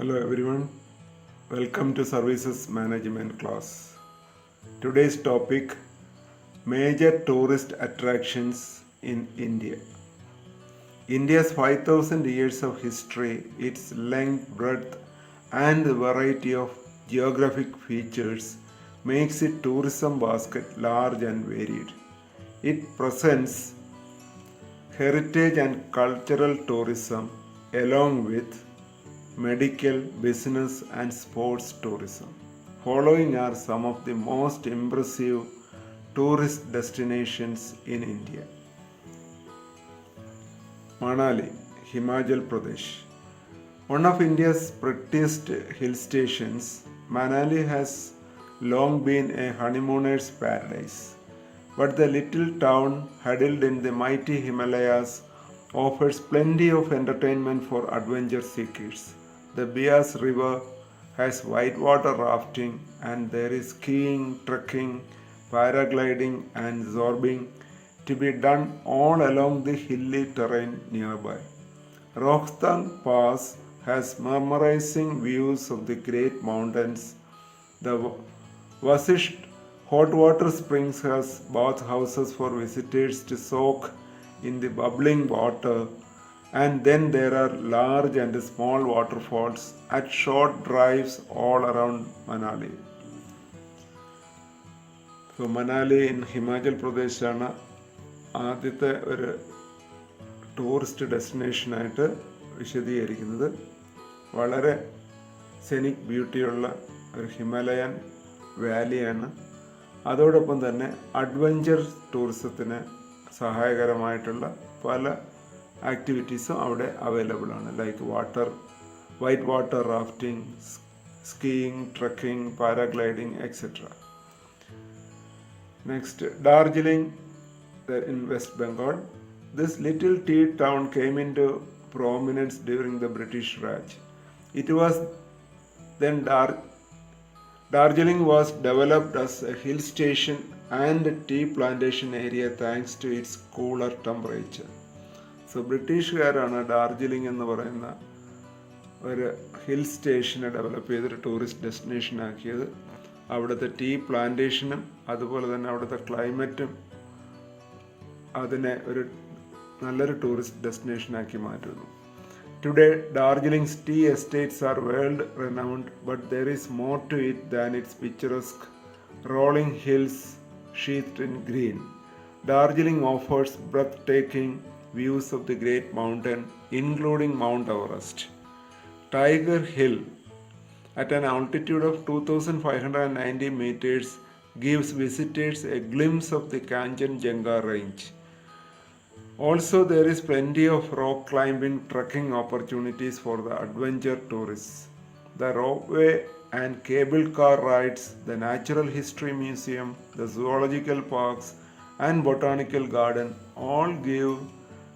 Hello everyone, welcome to Services Management class. Today's topic, major tourist attractions in India. India's 5,000 years of history, its length, breadth and the variety of geographic features makes its tourism basket large and varied. It presents heritage and cultural tourism along with medical, business, and sports tourism. Following are some of the most impressive tourist destinations in India. Manali, Himachal Pradesh. One of India's prettiest hill stations, Manali has long been a honeymooner's paradise. But the little town huddled in the mighty Himalayas offers plenty of entertainment for adventure seekers. The Beas River has whitewater rafting and there is skiing, trekking, paragliding and zorbing to be done all along the hilly terrain nearby. Rohtang Pass has mesmerizing views of the great mountains. The Vasisht hot water springs has bath houses for visitors to soak in the bubbling water, and then there are large and small waterfalls at short drives all around Manali. So Manali in Himachal പ്രദേശാണ് ആദ്യത്തെ ഒരു tourist ഡെസ്റ്റിനേഷനായിട്ട് വിശദീകരിക്കുന്നത്. വളരെ scenic ബ്യൂട്ടിയുള്ള ഒരു Himalayan വാലിയാണ്. അതോടൊപ്പം തന്നെ adventure ടൂറിസത്തിന് സഹായകരമായിട്ടുള്ള പല ആക്ടിവിറ്റീസും അവിടെ അവൈലബിൾ ആണ്. Like white water rafting, skiing, trekking, paragliding etcetera. Next, Darjeeling in West Bengal. This little tea town came into prominence during the British Raj. It was then Darjeeling was developed as a hill station and tea plantation area thanks to its cooler temperature. So ബ്രിട്ടീഷുകാരാണ് ഡാർജിലിംഗ് എന്ന് പറയുന്ന ഒരു hill സ്റ്റേഷനെ develop ചെയ്തൊരു tourist destination ആക്കിയത്. അവിടുത്തെ tea പ്ലാന്റേഷനും അതുപോലെ തന്നെ അവിടുത്തെ ക്ലൈമറ്റും അതിനെ ഒരു നല്ലൊരു ടൂറിസ്റ്റ് ഡെസ്റ്റിനേഷനാക്കി മാറ്റുന്നു. Today Darjeeling's tea estates are world renowned, but there is more to it than its picturesque rolling hills sheathed in green. Darjeeling offers breathtaking views of the great mountain, including Mount Everest. Tiger Hill, at an altitude of 2,590 meters, gives visitors a glimpse of the Kanchenjunga range. Also, there is plenty of rock climbing, trekking opportunities for the adventure tourists. The ropeway and cable car rides, the Natural History Museum, the zoological parks and botanical garden all give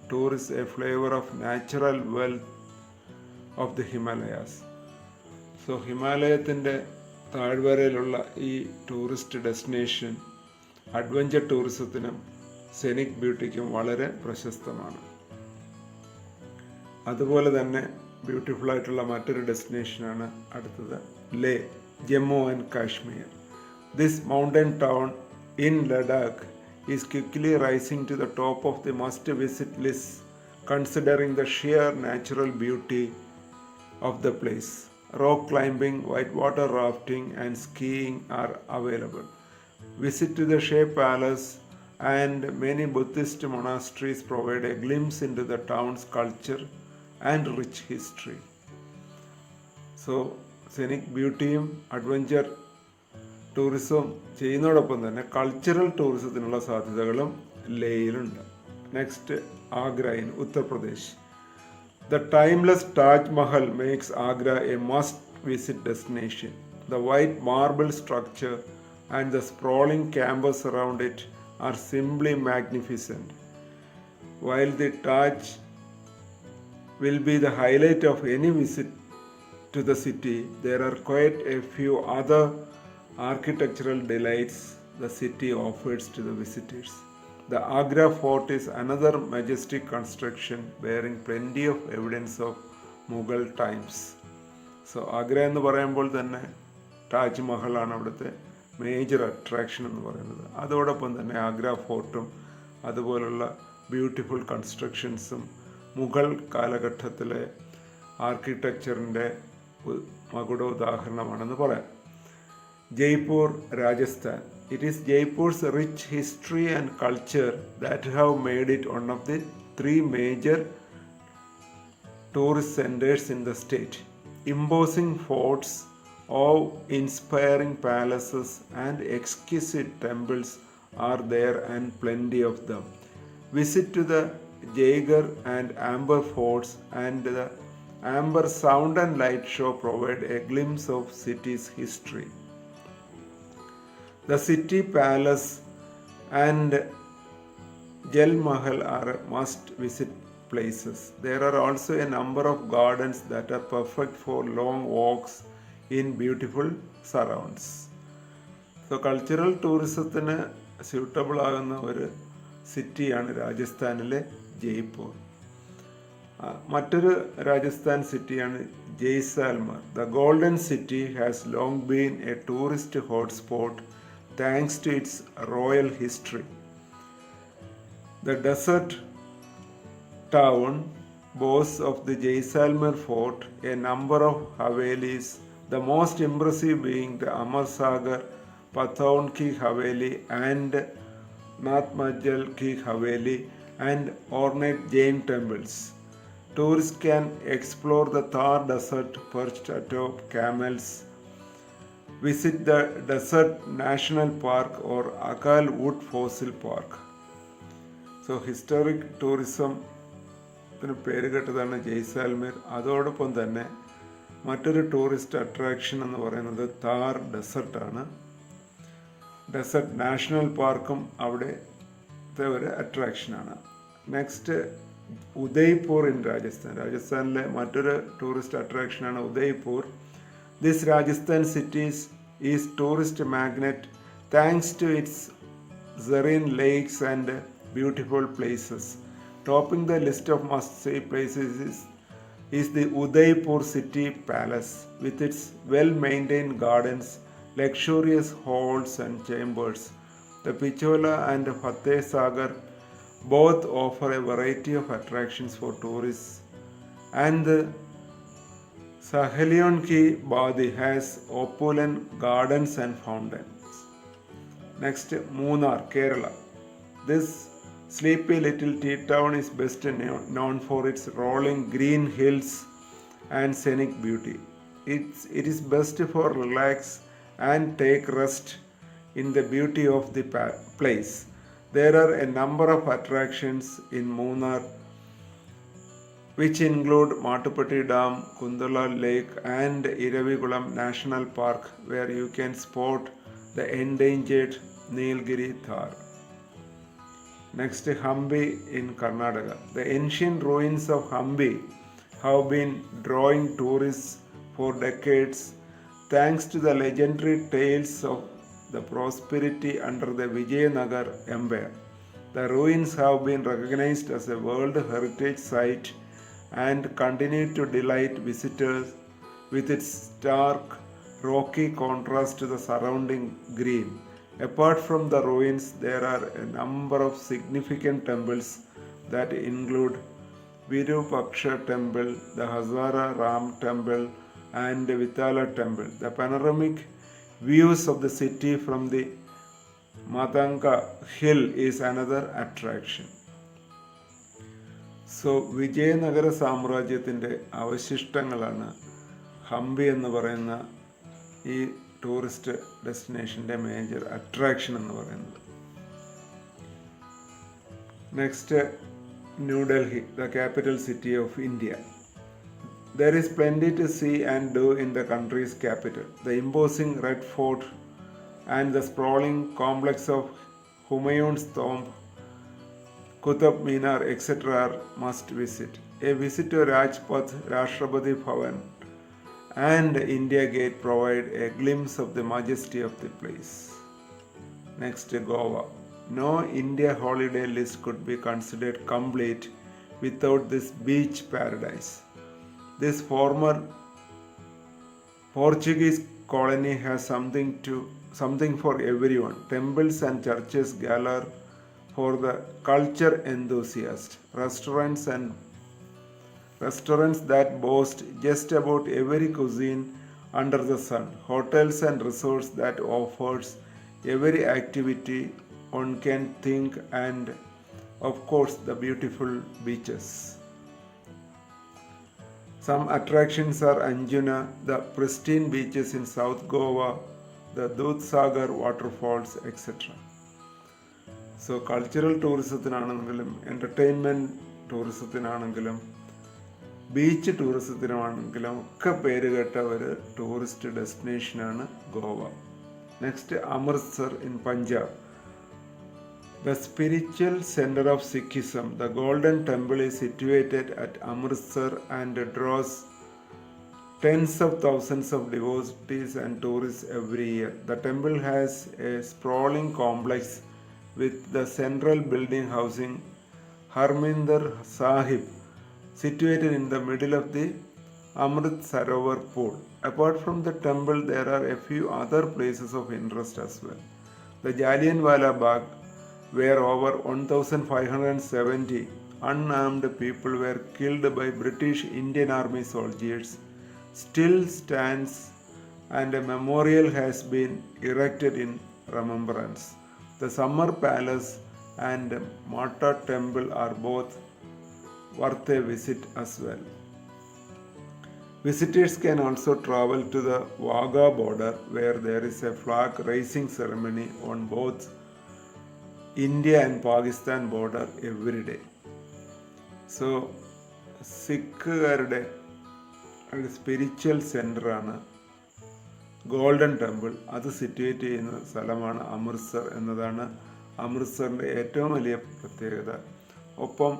tourists a flavor of natural wealth of the Himalayas. So ഹിമാലയത്തിൻ്റെ താഴ്വരയിലുള്ള ഈ tourist destination adventure ടൂറിസത്തിനും scenic ബ്യൂട്ടിക്കും വളരെ പ്രശസ്തമാണ്. അതുപോലെ തന്നെ beautiful ആയിട്ടുള്ള മറ്റൊരു ഡെസ്റ്റിനേഷനാണ് അടുത്തത് Leh, Jammu and Kashmir. This mountain town in Ladakh is quickly rising to the top of the must-visit list considering the sheer natural beauty of the place. Rock climbing, whitewater rafting and skiing are available. Visit to the Shea Palace and many Buddhist monasteries provide a glimpse into the town's culture and rich history. So, scenic ബ്യൂട്ടിയും adventure tourism ചെയ്യുന്നതോടൊപ്പം തന്നെ cultural ടൂറിസത്തിനുള്ള സാധ്യതകളും ലേയിലുണ്ട്. Next, Agra in Uttar Pradesh. The timeless Taj Mahal makes Agra a must visit destination. The white marble structure and the sprawling campus around it are simply magnificent. While the Taj will be the highlight of any visit to the city, there are quite a few other architectural delights the city offers to the visitors. The Agra Fort is another majestic construction bearing plenty of evidence of Mughal times. So Agra എന്ന് പറയുമ്പോൾ തന്നെ താജ്മഹലാണ് അവിടുത്തെ major attraction എന്ന് പറയുന്നത്. അതോടൊപ്പം തന്നെ ആഗ്ര ഫോർട്ടും അതുപോലുള്ള beautiful കൺസ്ട്രക്ഷൻസും Mughal കാലഘട്ടത്തിലെ ആർക്കിടെക്ചറിൻ്റെ മകുടോദാഹരണമാണെന്ന് പറയാം. Jaipur, Rajasthan. It is Jaipur's rich history and culture that have made it one of the 3 major tourist centers in the state. Imposing forts, awe-inspiring palaces and exquisite temples are there and plenty of them. Visit to the Jaigarh and Amber forts and the Amber Sound and Light Show provide a glimpse of city's history. The city palace and Jal Mahal are must-visit places. There are also a number of gardens that are perfect for long walks in beautiful surrounds. So cultural ടൂറിസത്തിന് suitable ആകുന്ന ഒരു സിറ്റിയാണ് രാജസ്ഥാനിലെ ജയ്പൂർ. മറ്റൊരു രാജസ്ഥാൻ സിറ്റിയാണ് Jaisalmer. The golden city has long been a tourist hotspot thanks to its royal history. The desert town boasts of the Jaisalmer fort, a number of havelis, the most impressive being the Amar Sagar, Pathaun Ki Haveli and Nathmajal Ki Haveli, and ornate Jain temples. Tourists can explore the Thar desert perched atop camels, visit the Desert National Park or Akal Wood Fossil Park. So historic tourism പേര് കേട്ടതാണ് ജയ്സാൽമീർ. അതോടൊപ്പം തന്നെ മറ്റൊരു tourist attraction എന്ന് പറയുന്നത് Thar ഡെസർട്ടാണ്. Desert national പാർക്കും അവിടുത്തെ ഒരു അട്രാക്ഷനാണ്. Next Udaipur in Rajasthan. രാജസ്ഥാനിലെ മറ്റൊരു ടൂറിസ്റ്റ് അട്രാക്ഷനാണ് Udaipur. This Rajasthan cities is tourist magnet thanks to its serene lakes and beautiful places. Topping the list of must-see places is the Udaipur City Palace with its well-maintained gardens, luxurious halls and chambers. The Pichola and Fateh Sagar both offer a variety of attractions for tourists, and the Sahelion Ki Badi has opulent gardens and fountains. Next, Munnar, Kerala. This sleepy little tea town is best known for its rolling green hills and scenic beauty. It is best for relax and take rest in the beauty of the place. There are a number of attractions in Munnar which include Matupatti Dam, Kundala Lake and Iravikulam National Park, where you can spot the endangered Nilgiri Thar. Next, Hampi in Karnataka. The ancient ruins of Hampi have been drawing tourists for decades thanks to the legendary tales of the prosperity under the Vijayanagar Empire. The ruins have been recognized as a World Heritage Site and continue to delight visitors with its stark, rocky contrast to the surrounding green. Apart from the ruins, there are a number of significant temples that include Virupaksha Temple, the Hazara Ram Temple, and the Vitala Temple. The panoramic views of the city from the Matanga Hill is another attraction. So, Vijayanagara സാമ്രാജ്യത്തിൻ്റെ അവശിഷ്ടങ്ങളാണ് ഹംപി എന്ന് പറയുന്ന ഈ tourist ഡെസ്റ്റിനേഷൻ്റെ major attraction എന്ന് പറയുന്നത്. Next, New Delhi, the capital city of India. There is plenty to see and do in the country's capital. The imposing Red Fort and the sprawling complex of Humayun's tomb, Qutub Minar, etc. are must visit. A visit to Rajpath, Rashtrapati Bhavan, and India Gate provide a glimpse of the majesty of the place. Next, Goa. No India holiday list could be considered complete without this beach paradise. This former Portuguese colony has something for everyone. Temples and churches gather for the culture enthusiast. Restaurants that boast just about every cuisine under the sun. Hotels and resorts that offers every activity one can think, and of course the beautiful beaches. Some attractions are Anjuna, the pristine beaches in South Goa, the Dudhsagar waterfalls, etc. So cultural tourismത്തിനാണെങ്കിലും entertainment tourismത്തിനാണെങ്കിലും beach ടൂറിസത്തിനാണെങ്കിലും ഒക്കെ പേരുകേട്ട ഒരു tourist ഡെസ്റ്റിനേഷനാണ് Goa. Next Amritsar in Punjab. The spiritual center of Sikhism, the Golden Temple is situated at Amritsar and draws tens of thousands of devotees and tourists every year. The temple has a sprawling complex with the central building housing Harminder Sahib, situated in the middle of the Amrit Sarovar pool. Apart from the temple, there are a few other places of interest as well. The Jallianwala Bagh, where over 1,570 unarmed people were killed by British Indian Army soldiers, still stands, and a memorial has been erected in remembrance. The Summer Palace and Mata Temple are both worth a visit as well. Visitors can also travel to the Wagah border, where there is a flag raising ceremony on both India and Pakistan border every day. So സിഖുകാരുടെ ഒരു spiritual സെൻ്ററാണ് golden temple. അത് situate ചെയ്യുന്ന സ്ഥലമാണ് അമൃത്സർ എന്നതാണ് അമൃത്സറിൻ്റെ ഏറ്റവും വലിയ പ്രത്യേകത. ഒപ്പം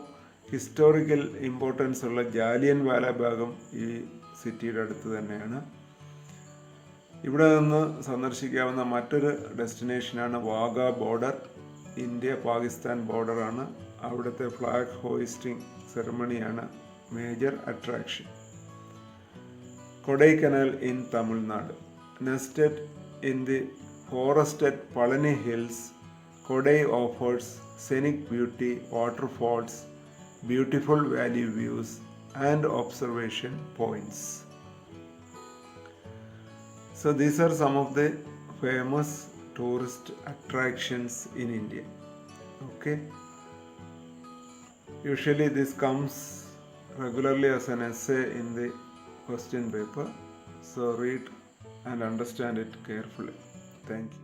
historical importance ഉള്ള ജാലിയൻ വാല ബാഗും ഈ സിറ്റിയുടെ അടുത്ത് തന്നെയാണ്. ഇവിടെ നിന്ന് സന്ദർശിക്കാവുന്ന മറ്റൊരു ഡെസ്റ്റിനേഷനാണ് വാഗ ബോർഡർ. ഇന്ത്യ പാകിസ്ഥാൻ ബോർഡറാണ്. അവിടുത്തെ ഫ്ലാഗ് ഹോയിസ്റ്റിംഗ് സെറമണിയാണ് major attraction. Kodaikanal in Tamil Nadu. Nested in the forested Palani hills, Kodai offers scenic beauty, waterfalls, beautiful valley views, and observation points. So these are some of the famous tourist attractions in India. Okay. Usually this comes regularly as an essay in the question paper. So read and understand it carefully. Thank you.